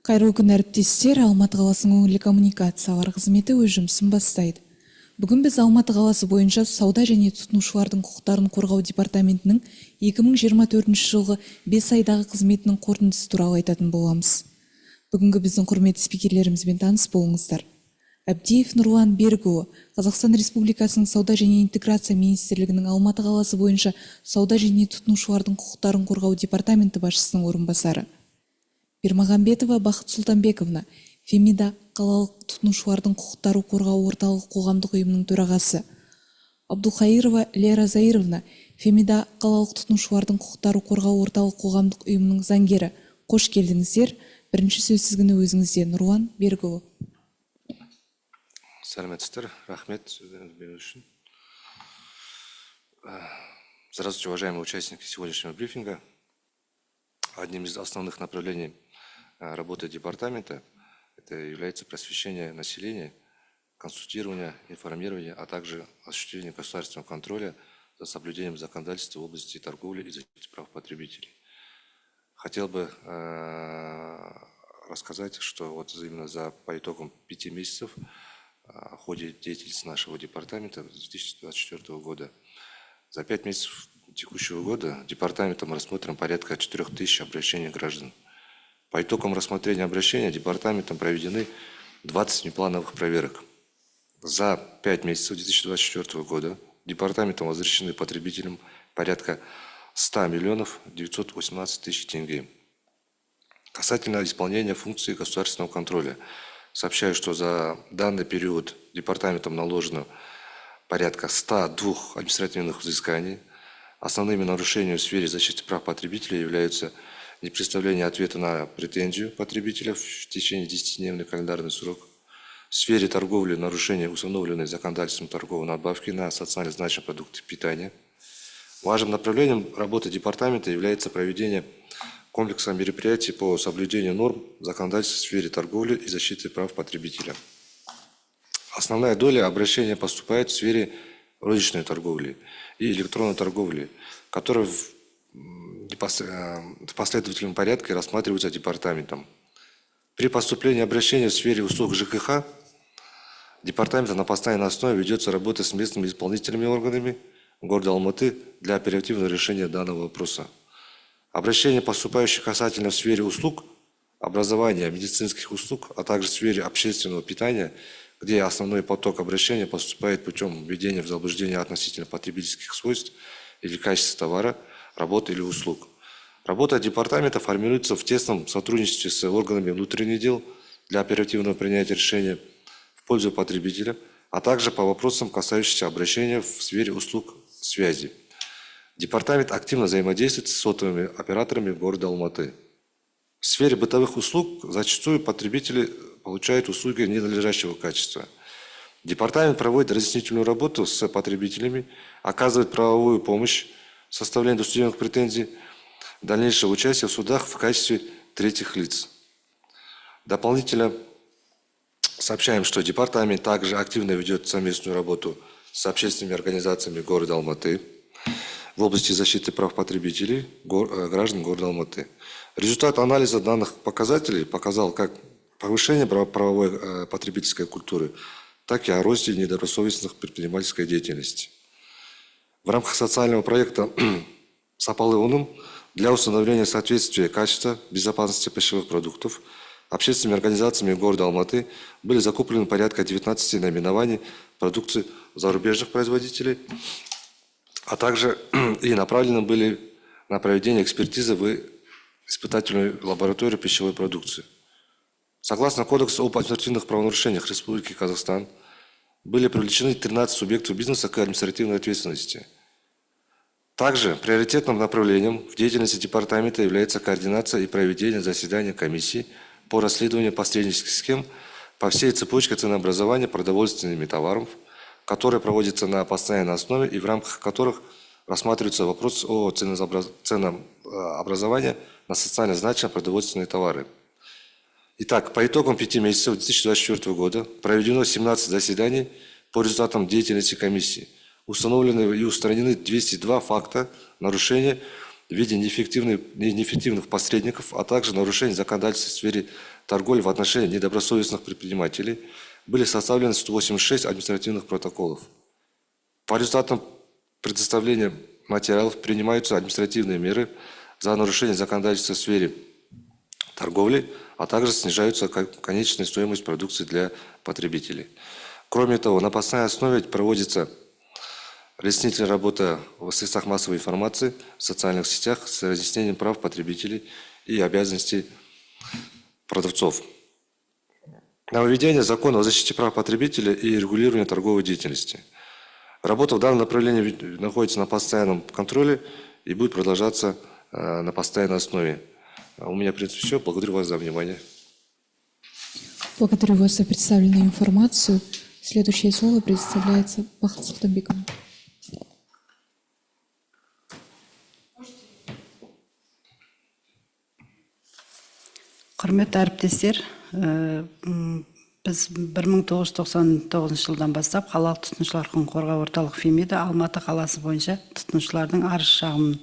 Кайрылуу күн әріптестер, Алматы қаласының өңірлік коммуникациялар қызметі өз жұмысын бастайды. Бүгін біз Алматы қаласы бойынша сауда және тұтынушылардың құқықтарын қорғау департаментінің 2024 жылғы 5 айдағы қызметінің қорытындысы туралы айтатын боламыз. Бүгінгі біздің құрметті спикерлерімізбен таныс болыңыздар. Әбдиев Нұрлан Берікұлы, Қазақстан Республикасының сауда және интеграция министрлігінің Алматы қаласы бойынша сауда және тұтынушылардың құқықтарын қорғау департаменті басшысының орынбасары. Пермағамбетова Бақыт Сұлтанбековна, Фемида қалалық тұтынушылардың құқықтарын қорғау орталық қоғамдық ұйымының төрағасы. Абдулхаирова Лера Заировна, Фемида қалалық тұтынушылардың құқықтарын қорғау орталық қоғамдық ұйымының заңгері. Қош келдіңіздер. Бірінші сөз тізгіні өзіңізде, Нұрлан Берікұлы. Сәлеметсіздер, рахмет сөздеріңізді беру үшін. Здравствуйте, уважаемые участники сегодняшнего брифинга. Одним из основных направлений работы департамента это является просвещение населения, консультирование, информирование, а также осуществление государственного контроля за соблюдением законодательства в области торговли и защиты прав потребителей. Хотел бы рассказать, что вот именно по итогам 5 месяцев в ходе деятельности нашего департамента 2024 года, за 5 месяцев текущего года департаментом рассмотрено порядка 4000 обращений граждан. По итогам рассмотрения обращений департаментом проведены 20 внеплановых проверок. За 5 месяцев 2024 года департаментом возвращены потребителям порядка 100 миллионов 918 тысяч тенге. Касательно исполнения функции государственного контроля, сообщаю, что за данный период департаментом наложено порядка 102 административных взысканий. Основными нарушениями в сфере защиты прав потребителей являются непредставление ответа на претензию потребителя в течение 10-дневный календарный срок, в сфере торговли нарушения, установленные законодательством торговой надбавки на социально значимые продукты питания. Важным направлением работы департамента является проведение комплекса мероприятий по соблюдению норм законодательства в сфере торговли и защиты прав потребителя. Основная доля обращений поступает в сфере розничной торговли и электронной торговли, которые в последовательном порядке рассматриваются департаментом. При поступлении обращений в сфере услуг ЖКХ департамента на постоянной основе ведется работа с местными исполнительными органами города Алматы для оперативного решения данного вопроса. Обращения, поступающие касательно в сфере услуг, образования, медицинских услуг, а также в сфере общественного питания, где основной поток обращения поступает путем введения в заблуждение относительно потребительских свойств или качества товара, работы или услуг. Работа департамента формируется в тесном сотрудничестве с органами внутренних дел для оперативного принятия решения в пользу потребителя, а также по вопросам, касающимся обращения в сфере услуг связи. Департамент активно взаимодействует с сотовыми операторами города Алматы. В сфере бытовых услуг зачастую потребители получают услуги ненадлежащего качества. Департамент проводит разъяснительную работу с потребителями, оказывает правовую помощь в составлении досудебных претензий, дальнейшее участие в судах в качестве третьих лиц. Дополнительно сообщаем, что департамент также активно ведет совместную работу с общественными организациями города Алматы в области защиты прав потребителей граждан города Алматы. Результат анализа данных показателей показал как повышение правовой потребительской культуры, так и о росте недобросовестных предпринимательской деятельности. В рамках социального проекта «Сапалы Унум» для установления соответствия качества безопасности пищевых продуктов общественными организациями города Алматы были закуплены порядка 19 наименований продукции зарубежных производителей, а также и направлены были на проведение экспертизы в испытательную лабораторию пищевой продукции. Согласно Кодексу об административных правонарушениях Республики Казахстан, были привлечены 13 субъектов бизнеса к административной ответственности. Также приоритетным направлением в деятельности департамента является координация и проведение заседаний комиссии по расследованию посреднических схем по всей цепочке ценообразования продовольственными товарами, которые проводятся на постоянной основе и в рамках которых рассматривается вопрос о ценообразовании на социально значимые продовольственные товары. Итак, по итогам 5 месяцев 2024 года проведено 17 заседаний по результатам деятельности комиссии. Установлены и устранены 202 факта нарушения в виде неэффективных посредников, а также нарушений законодательства в сфере торговли в отношении недобросовестных предпринимателей были составлены 186 административных протоколов. По результатам предоставления материалов принимаются административные меры за нарушение законодательства в сфере торговли, а также снижаются конечная стоимость продукции для потребителей. Кроме того, на постоянной основе проводится разъяснительная работа в средствах массовой информации, в социальных сетях с разъяснением прав потребителей и обязанностей продавцов. Нововведение закона о защите прав потребителей и регулированию торговой деятельности. Работа в данном направлении находится на постоянном контроле и будет продолжаться на постоянной основе. У меня, в принципе, все. Благодарю вас за внимание. Благодарю вас за представленную информацию. Следующее слово предоставляется Бахыт Султанбекову. Құрметті әріптестер, біз 1999 жылдан бастап қалалық тұтынушылар құқығын қорғау орталық фемида Алматы қаласы бойынша тұтынушылардың арыз шағымын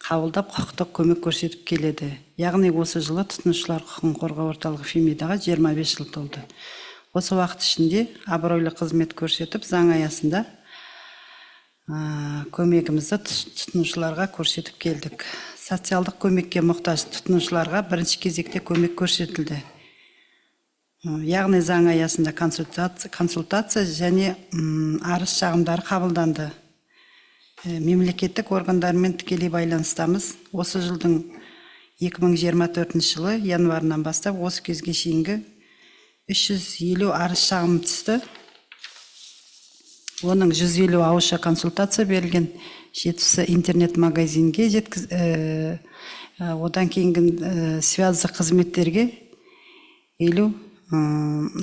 қабылдап құқықтық көмек көрсетіп келеді. Яғни осы жылы тұтынушылар құқығын қорғау орталығы фемидаға 25 жыл толды. Осы уақыт ішінде абыройлы қызмет көрсетіп, заң аясында көмегімізді тұтынушыларға көрсетіп келдік. Социалдық көмекке мұқтаж тұтынушыларға бірінші кезекте көмек көрсетілді. Яғни заң аясында консультация және арыз шағымдары қабылданды. Мемлекеттік органдармен тікелей байланыстамыз. Осы жылдың 2024 жылы январынан бастап осы кезге шейінгі 350 арыз шағым түсті. Оның 150 ауызша консультация берілген, 7-сі интернет-магазинге одан кейінгі связы қызметтерге 50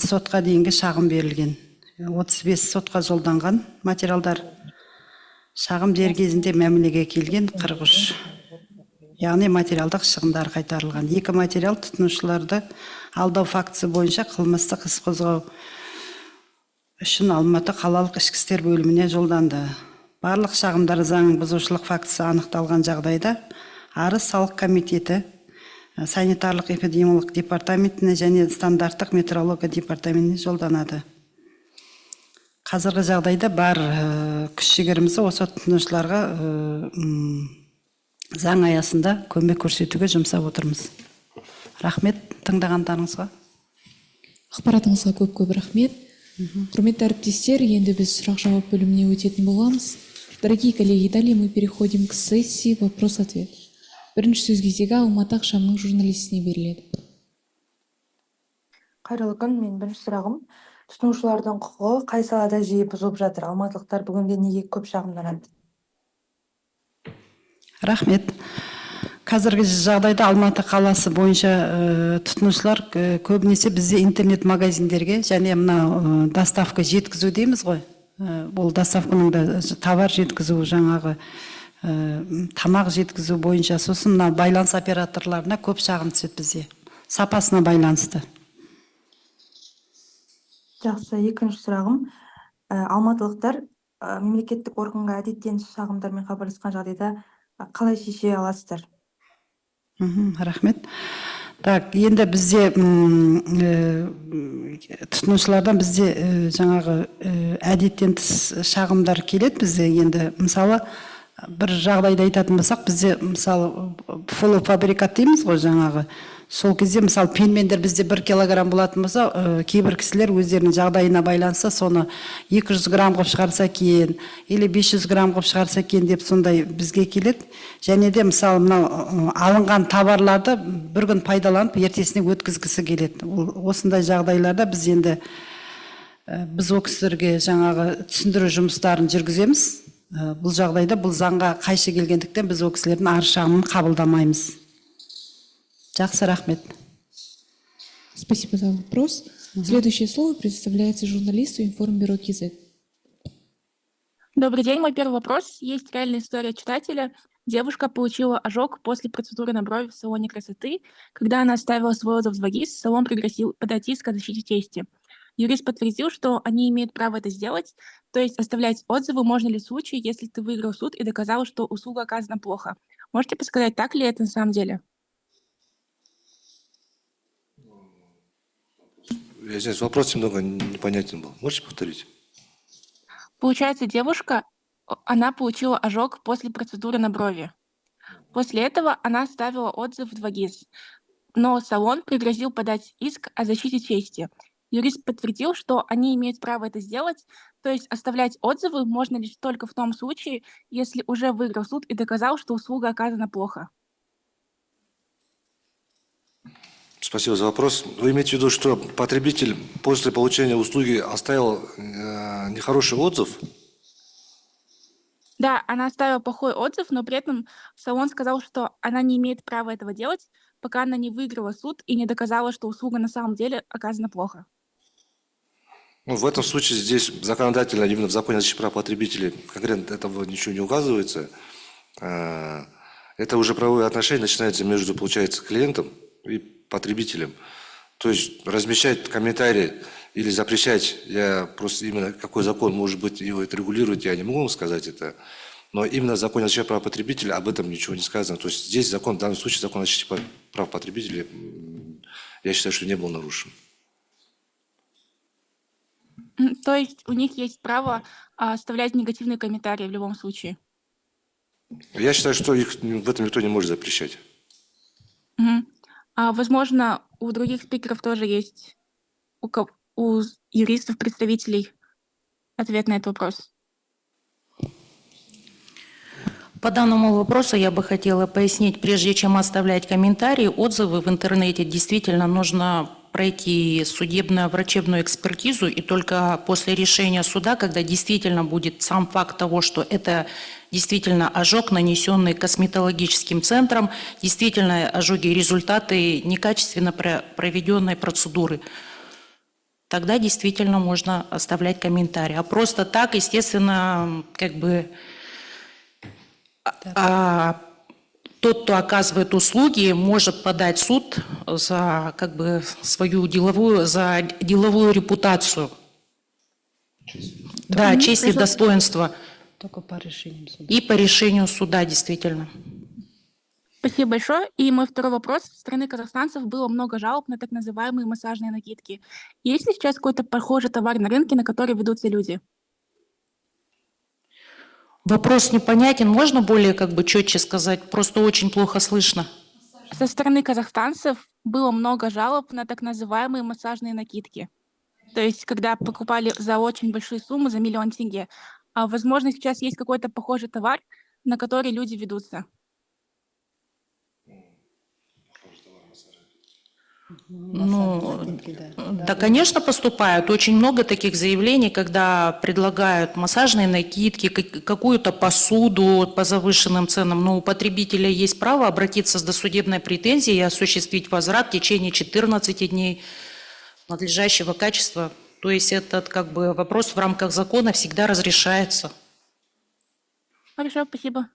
сотқа дейінгі шағым берілген. 35 сотқа жолданған материалдар, шағым дер кезінде мәмілеге келген 43. Яғни материалдық шығындар қайтарылған. 2 материал тұтынушыларды алдау фактісі бойынша қылмыстық іс қозғау үшін Алматы қалалық ішкі істер бөліміне жолданды. Барлық шағымдар заң бұзушылық фактісі анықталған жағдайда арыз салық комитеті, санитарлық эпидемиологиялық департаментіне және стандарттық метрология департаментіне жолданады. Қазіргі жағдайда бар күш-жігерімізді осы тұтынушыларға заң аясында көмек көрсетуге жұмсап отырмыз. Рахмет тыңдағандарыңызға. Ақпаратыңызға көп рахмет. Құрметті әріптестер, енді біз сұрақ-жауап бөліміне өтетін боламыз. Дорогие коллеги, далее мы переходим к сессии вопрос-ответ. Бірінші сөз кезегі Алматы ақшамның журналистіне беріледі. Қайырлы күн, мен бірінші сұрағым, тұтынушылардың құқығы қай салада жиі бұзылып жатыр? Алматылықтар бүгінде неге көп шағымданады? Рахмет. Қазіргі жағдайда Алматы қаласы бойынша тұтынушылар көбінесе бізде интернет-магазиндерге және мына доставка жеткізу дейміз ғой. Бұл доставканың да товар жеткізу, жаңағы тамақ жеткізу бойынша, сосын мына байланыс операторларына көп шағым түседі бізде. Сапасына байланысты. Жақсы, екінші сұрағым, алматылықтар мемлекеттік органға әдеттен шағымдармен хабарласқан жағдайда қалай шеше аласыздар? Рахмет. Так, енді бізде тұтынушылардан бізде жаңағы әдеттен тыс шағымдар келеді. Бізде енді мысалы бір жағдайда айтатын болсақ, бізде мысалы полуфабрикат дейміз ғой, жаңағы сол кезде мысалы пенмендер бізде 1 килограмм болатын болса, кейбір кісілер өздерінің жағдайына байланса соны 200 грамм қылып шығарса екен, или 500 грамм қылып шығарса екен деп сондай бізге келеді. Және де мысалы мынау алынған товарларды бір күн пайдаланып ертесіне өткізгісі келеді. Осындай жағдайларда біз енді біз ол кісілерге жаңағы түсіндіру жұмыстарын жүргіземіз. Бұл жағдайда бұл заңға қайшы келгендіктен біз ол кісілердің арыз шағымын қабылдамаймыз. Жақсы, рахмет. Спасибо за вопрос. Следующее слово предоставляется журналисту Информбюро КИЗ. Добрый день, мой первый вопрос. Есть реальная история читателя. Девушка получила ожог после процедуры на брови в салоне красоты. Когда она оставила свой отзыв в ВАГИС, салон пригласил подать иск о защите чести. Юрист подтвердил, что они имеют право это сделать, то есть оставлять отзывы можно ли в случае, если ты выиграл суд и доказал, что услуга оказана плохо. Можете подсказать, так ли это на самом деле? Я извиняюсь, вопрос немного непонятен был. Можете повторить? Получается, девушка, она получила ожог после процедуры на брови. После этого она оставила отзыв в 2GIS, но салон пригрозил подать иск о защите чести. Юрист подтвердил, что они имеют право это сделать, то есть оставлять отзывы можно лишь только в том случае, если уже выиграл суд и доказал, что услуга оказана плохо. Спасибо за вопрос. Вы имеете в виду, что потребитель после получения услуги оставил нехороший отзыв? Да, она оставила плохой отзыв, но при этом салон сказал, что она не имеет права этого делать, пока она не выиграла суд и не доказала, что услуга на самом деле оказана плохо. Ну, в этом случае здесь законодательно, именно в законе о защите прав потребителей, конкретно этого ничего не указывается. Это уже правовые отношения начинаются между, получается, клиентом и потребителем. То есть размещать комментарии или запрещать, я просто именно какой закон, может быть, его это регулирует, я не могу вам сказать это. Но именно в законе о защите прав потребителей об этом ничего не сказано. То есть здесь закон, в данном случае закон о защите прав потребителей, я считаю, что не был нарушен. То есть у них есть право оставлять негативные комментарии в любом случае. Я считаю, что их в этом никто не может запрещать. Мгм. Возможно, у других спикеров тоже есть, у юристов, представителей ответ на этот вопрос. По данному вопросу я бы хотела пояснить, прежде чем оставлять комментарии, отзывы в интернете, действительно нужно пройти судебную врачебную экспертизу, и только после решения суда, когда действительно будет сам факт того, что это действительно ожог, нанесенный косметологическим центром, действительно ожоги, результаты некачественно проведенной процедуры, тогда действительно можно оставлять комментарии. А просто так, естественно, как бы тот, кто оказывает услуги, может подать в суд за как бы свою деловую репутацию. Да, честь и достоинство. Только по решениям суда. И по решению суда, действительно. Спасибо большое. И мой второй вопрос. Со стороны казахстанцев было много жалоб на так называемые массажные накидки. Есть ли сейчас какой-то похожий товар на рынке, на который ведутся люди? Вопрос непонятен. Можно более как бы четче сказать? Просто очень плохо слышно. Со стороны казахстанцев было много жалоб на так называемые массажные накидки. То есть, когда покупали за очень большие суммы, за 1 000 000 тенге. Возможно, сейчас есть какой-то похожий товар, на который люди ведутся. Ну, да, конечно, поступают. Очень много таких заявлений, когда предлагают массажные накидки, какую-то посуду по завышенным ценам. Но у потребителя есть право обратиться с досудебной претензией и осуществить возврат в течение 14 дней надлежащего качества. То есть этот как бы вопрос в рамках закона всегда разрешается. Хорошо, спасибо.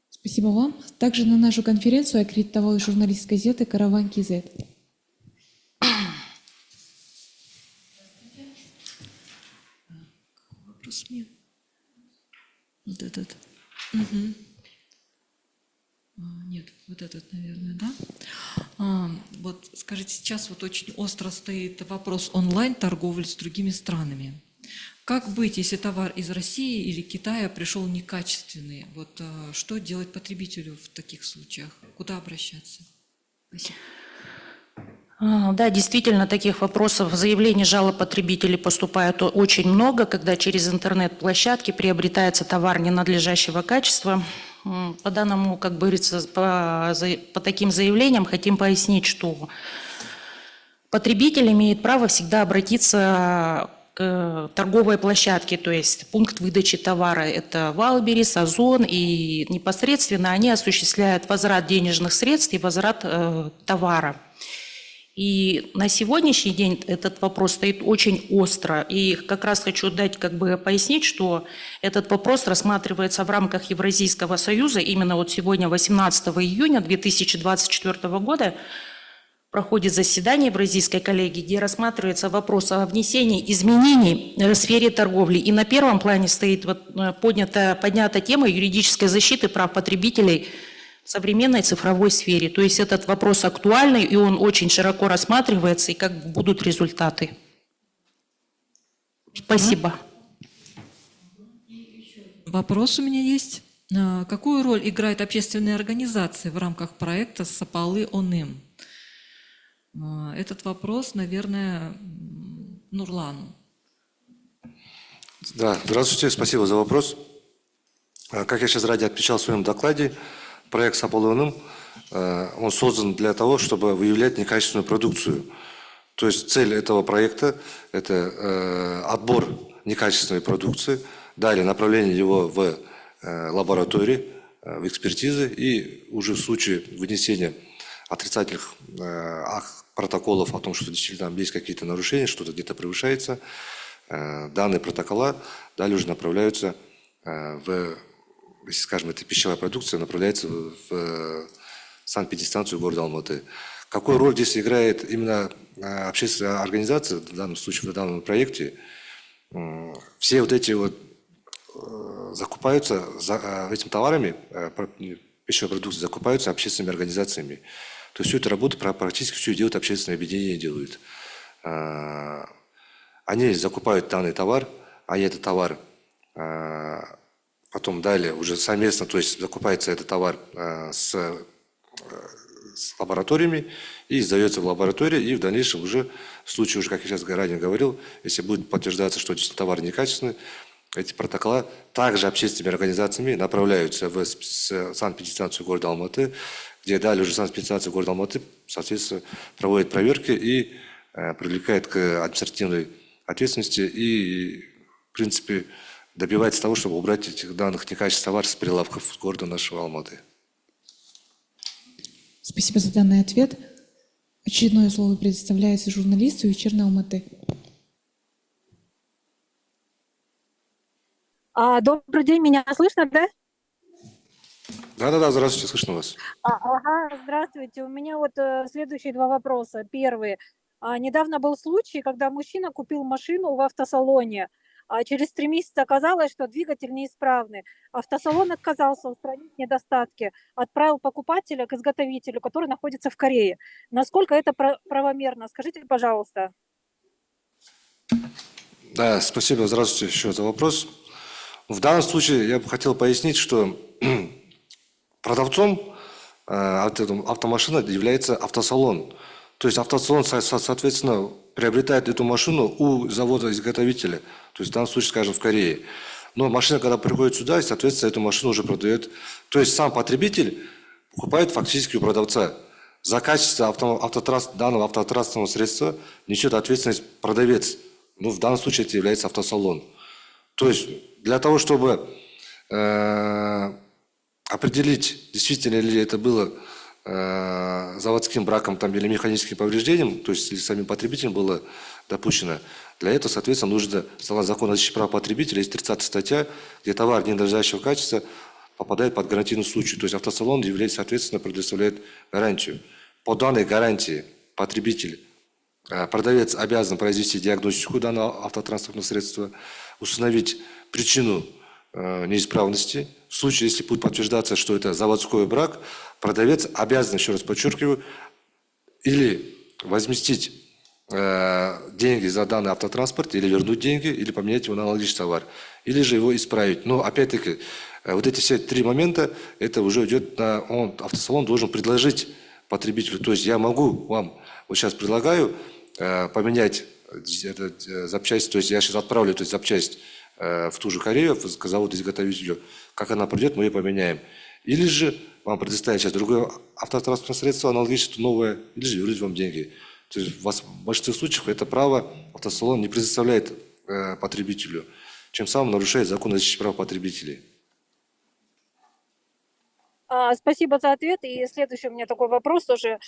Спасибо вам. Также на нашу конференцию аккредитовал журналист газеты «Караван КЗ». Вопрос мне. Вот этот. Нет, вот этот, наверное, да? Вот скажите, сейчас вот очень остро стоит вопрос онлайн-торговли с другими странами. Как быть, если товар из России или Китая пришел некачественный? Вот что делать потребителю в таких случаях? Куда обращаться? Спасибо. Да, действительно, таких вопросов, заявлений, жалоб потребителей поступает очень много, когда через интернет-площадки приобретается товар ненадлежащего качества. По данному, как говорится, по таким заявлениям хотим пояснить, что потребитель имеет право всегда обратиться к торговой площадке, то есть пункт выдачи товара. Это Валберис, Озон, и непосредственно они осуществляют возврат денежных средств и возврат товара. И на сегодняшний день этот вопрос стоит очень остро. И как раз хочу пояснить, что этот вопрос рассматривается в рамках Евразийского союза. Именно вот сегодня, 18 июня 2024 года, проходит заседание Евразийской коллегии, где рассматривается вопрос о внесении изменений в сфере торговли. И на первом плане стоит поднята тема юридической защиты прав потребителей в современной цифровой сфере. То есть этот вопрос актуальный, и он очень широко рассматривается, и как будут результаты. Спасибо. Вопрос у меня есть. Какую роль играют общественные организации в рамках проекта «Сапалы ОНИМ»? Этот вопрос, наверное, Нурлану. Да, здравствуйте, спасибо за вопрос. Как я сейчас ранее отмечал в своем докладе, проект «Сапалы ОНИМ», он создан для того, чтобы выявлять некачественную продукцию. То есть цель этого проекта – это отбор некачественной продукции, далее направление его в лаборатории, в экспертизы, и уже в случае вынесения отрицательных протоколов о том, что действительно там есть какие-то нарушения, что-то где-то превышается, данные протокола далее уже направляются если, скажем, это пищевая продукция, направляется в санэпидстанцию города Алматы. Какую роль здесь играет именно общественная организация, в данном случае, в данном проекте? Все вот эти вот закупаются этими товарами, пищевой продукции закупаются общественными организациями. То есть всю эту работу практически все делают общественные объединения, делают. Они закупают данный товар, они этот товар потом далее уже совместно, то есть закупается этот товар с лабораториями и сдается в лаборатории, и в дальнейшем уже в случае, уже, как я сейчас ранее говорил, если будет подтверждаться, что товар некачественный, эти протокола также общественными организациями направляются в санэпидстанцию города Алматы, где далее уже санэпидстанция города Алматы, соответственно, проводит проверки и привлекает к административной ответственности и, в принципе, добивается того, чтобы убрать этих данных некачественных товаров с прилавков города нашего Алматы. Спасибо за данный ответ. Очередное слово предоставляется журналисту «Вечерней Алматы». Добрый день, меня слышно, да? Да, здравствуйте, слышно вас. Ага, здравствуйте. У меня вот следующие два вопроса. Первый. Недавно был случай, когда мужчина купил машину в автосалоне, а через 3 месяца оказалось, что двигатель неисправный. Автосалон отказался устранить недостатки, отправил покупателя к изготовителю, который находится в Корее. Насколько это правомерно? Скажите, пожалуйста. Да, спасибо, здравствуйте еще за вопрос. В данном случае я бы хотел пояснить, что продавцом автомашины является автосалон. То есть автосалон, соответственно, приобретает эту машину у завода-изготовителя, то есть в данном случае, скажем, в Корее. Но машина, когда приходит сюда, соответственно, эту машину уже продает. То есть сам потребитель покупает фактически у продавца. За качество данного автотранспортного средства несет ответственность продавец. Ну, в данном случае это является автосалон. То есть для того, чтобы определить, действительно ли это было заводским браком там, или механическим повреждением, то есть или самим потребителем было допущено, для этого, соответственно, нужно, согласно закону о защите прав потребителя, есть 30 статья, где товар ненадлежащего качества попадает под гарантийный случай. То есть автосалон, соответственно, предоставляет гарантию. По данной гарантии потребитель, продавец обязан произвести диагностику данного автотранспортного средства, установить причину неисправности. В случае, если будет подтверждаться, что это заводской брак, продавец обязан, еще раз подчеркиваю, или возместить деньги за данный автотранспорт, или вернуть деньги, или поменять его на аналогичный товар, или же его исправить. Но опять-таки, вот эти все 3 момента, это уже идет автосалон должен предложить потребителю. То есть я могу вам, вот сейчас предлагаю поменять запчасть, то есть я сейчас отправлю эту запчасть в ту же Корею, к заводу-изготовителю, как она придет, мы ее поменяем. Или же вам предоставить сейчас другое автотранспортное средство, аналогичное, новое, или же вернуть вам деньги. То есть в большинстве случаев это право автосалон не предоставляет потребителю, чем самым нарушает закон о защите прав потребителей. Спасибо за ответ. И следующий у меня такой вопрос тоже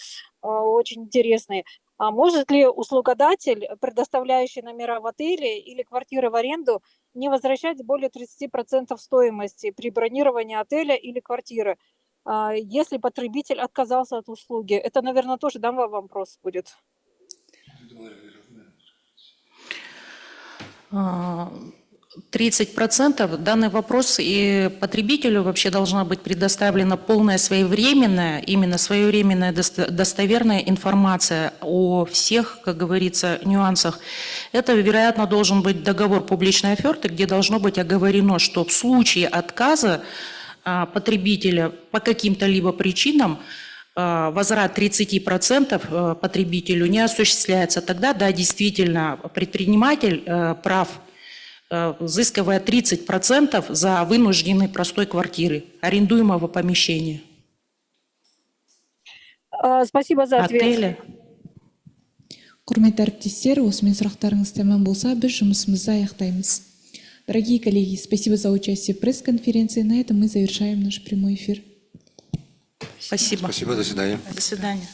очень интересный. А может ли услугодатель, предоставляющий номера в отеле или квартиры в аренду, не возвращать более 30% стоимости при бронировании отеля или квартиры? если потребитель отказался от услуги? Это, наверное, тоже, да, вопрос будет. 30% данный вопрос и потребителю вообще должна быть предоставлена полная своевременная, именно своевременная достоверная информация о всех, как говорится, нюансах. Это, вероятно, должен быть договор публичной оферты, где должно быть оговорено, что в случае отказа потребителя по каким-то либо причинам возврат 30% потребителю не осуществляется. Тогда, да, действительно, предприниматель прав, взыскивая 30% за вынужденной простой квартиры, арендуемого помещения. Спасибо за ответ. Отеля. Құрметті әріптестер, осымен сұрақтарыңыз тәмам болса, біз жұмысымызды аяқтаймыз. Дорогие коллеги, спасибо за участие в пресс-конференции. На этом мы завершаем наш прямой эфир. Спасибо. Спасибо, до свидания. До свидания.